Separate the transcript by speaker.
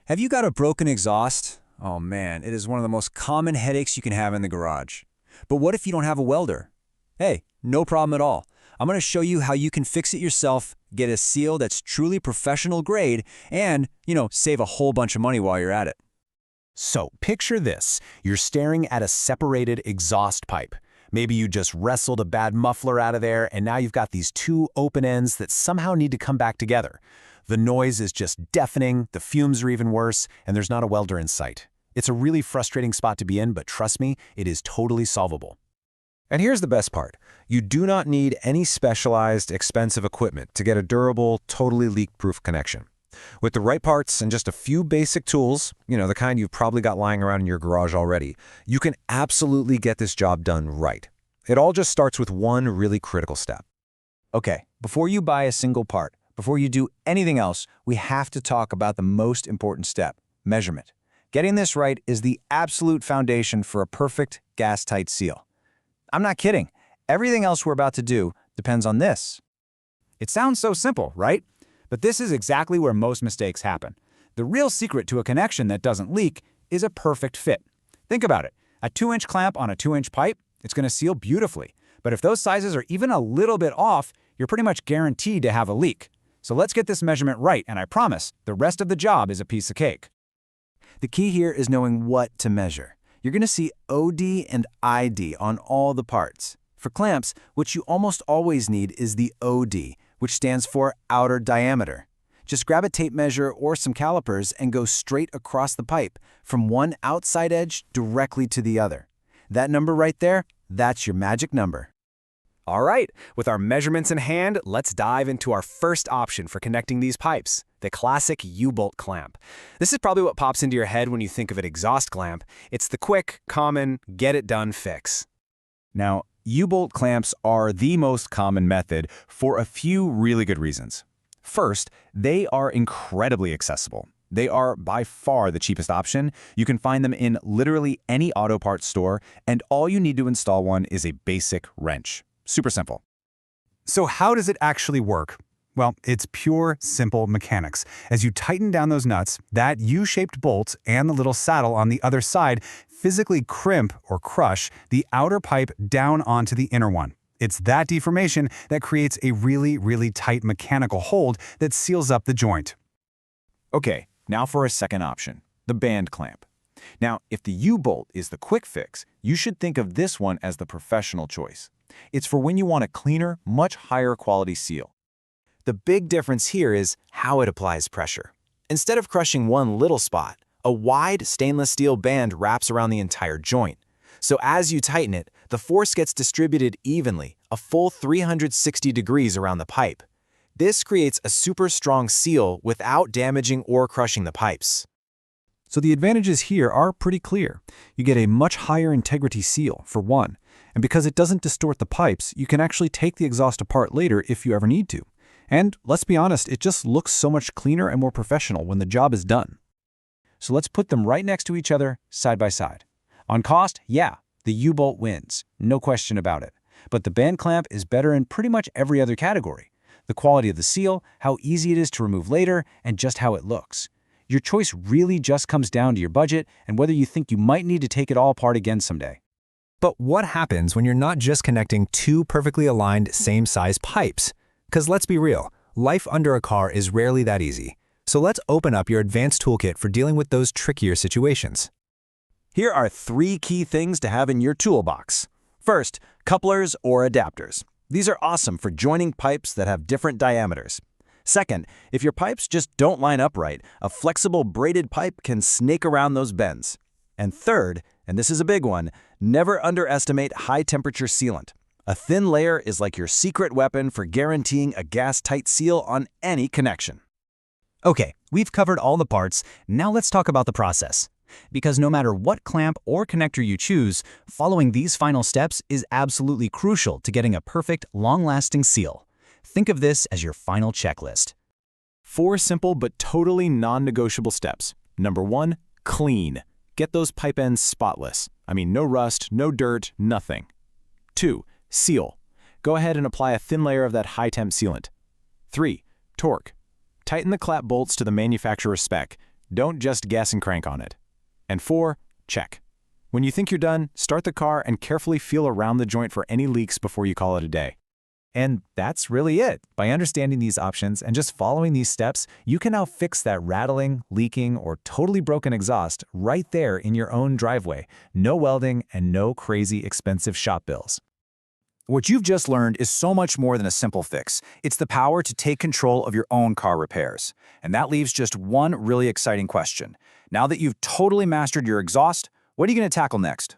Speaker 1: Have you got a broken exhaust? Oh man, it is one of the most common headaches you can have in the garage. But what if you don't have a welder? Hey, no problem at all. I'm going to show you how you can fix it yourself, get a seal that's truly professional grade, and, save a whole bunch of money while you're at it.
Speaker 2: So, picture this. You're staring at a separated exhaust pipe. Maybe you just wrestled a bad muffler out of there, and now you've got these two open ends that somehow need to come back together. The noise is just deafening, the fumes are even worse, and there's not a welder in sight. It's a really frustrating spot to be in, but trust me, it is totally solvable.
Speaker 3: And here's the best part. You do not need any specialized, expensive equipment to get a durable, totally leak-proof connection. With the right parts and just a few basic tools, the kind you've probably got lying around in your garage already, you can absolutely get this job done right. It all just starts with one really critical step.
Speaker 1: Okay, before you buy a single part, before you do anything else, we have to talk about the most important step, measurement. Getting this right is the absolute foundation for a perfect, gas-tight seal. I'm not kidding. Everything else we're about to do depends on this.
Speaker 4: It sounds so simple, right? But this is exactly where most mistakes happen. The real secret to a connection that doesn't leak is a perfect fit. Think about it. A 2-inch clamp on a 2-inch pipe, it's going to seal beautifully. But if those sizes are even a little bit off, you're pretty much guaranteed to have a leak. So let's get this measurement right, and I promise, the rest of the job is a piece of cake.
Speaker 1: The key here is knowing what to measure. You're going to see OD and ID on all the parts. For clamps, what you almost always need is the OD, which stands for outer diameter. Just grab a tape measure or some calipers and go straight across the pipe, from one outside edge directly to the other. That number right there, that's your magic number.
Speaker 2: All right, with our measurements in hand, let's dive into our first option for connecting these pipes, the classic U-bolt clamp. This is probably what pops into your head when you think of an exhaust clamp. It's the quick, common, get-it-done fix.
Speaker 4: Now, U-bolt clamps are the most common method for a few really good reasons. First, they are incredibly accessible. They are by far the cheapest option. You can find them in literally any auto parts store, and all you need to install one is a basic wrench. Super simple.
Speaker 5: So how does it actually work? Well, it's pure, simple mechanics. As you tighten down those nuts, that U-shaped bolt and the little saddle on the other side physically crimp or crush the outer pipe down onto the inner one. It's that deformation that creates a really, really tight mechanical hold that seals up the joint.
Speaker 4: Okay, now for a second option, the band clamp. Now, if the U-bolt is the quick fix, you should think of this one as the professional choice. It's for when you want a cleaner, much higher quality seal.
Speaker 2: The big difference here is how it applies pressure. Instead of crushing one little spot, a wide stainless steel band wraps around the entire joint. So as you tighten it, the force gets distributed evenly, a full 360 degrees around the pipe. This creates a super strong seal without damaging or crushing the pipes.
Speaker 1: So the advantages here are pretty clear. You get a much higher integrity seal, for one. And because it doesn't distort the pipes, you can actually take the exhaust apart later if you ever need to. And let's be honest, it just looks so much cleaner and more professional when the job is done. So let's put them right next to each other, side by side. On cost, yeah, the U-bolt wins, no question about it. But the band clamp is better in pretty much every other category. The quality of the seal, how easy it is to remove later, and just how it looks. Your choice really just comes down to your budget and whether you think you might need to take it all apart again someday.
Speaker 3: But what happens when you're not just connecting two perfectly aligned, same-size pipes? Because let's be real, life under a car is rarely that easy. So let's open up your advanced toolkit for dealing with those trickier situations.
Speaker 1: Here are 3 key things to have in your toolbox. First, couplers or adapters. These are awesome for joining pipes that have different diameters. Second, if your pipes just don't line up right, a flexible braided pipe can snake around those bends. And third, and this is a big one, never underestimate high-temperature sealant. A thin layer is like your secret weapon for guaranteeing a gas-tight seal on any connection.
Speaker 6: Okay, we've covered all the parts. Now let's talk about the process. Because no matter what clamp or connector you choose, following these final steps is absolutely crucial to getting a perfect, long-lasting seal. Think of this as your final checklist.
Speaker 2: 4 simple but totally non-negotiable steps. Number 1, clean. Get those pipe ends spotless. I mean, no rust, no dirt, nothing. 2, seal. Go ahead and apply a thin layer of that high-temp sealant. 3, torque. Tighten the clap bolts to the manufacturer's spec. Don't just guess and crank on it. And 4, check. When you think you're done, start the car and carefully feel around the joint for any leaks before you call it a day.
Speaker 4: And that's really it. By understanding these options and just following these steps, you can now fix that rattling, leaking, or totally broken exhaust right there in your own driveway. No welding and no crazy expensive shop bills.
Speaker 1: What you've just learned is so much more than a simple fix. It's the power to take control of your own car repairs. And that leaves just one really exciting question. Now that you've totally mastered your exhaust, what are you going to tackle next?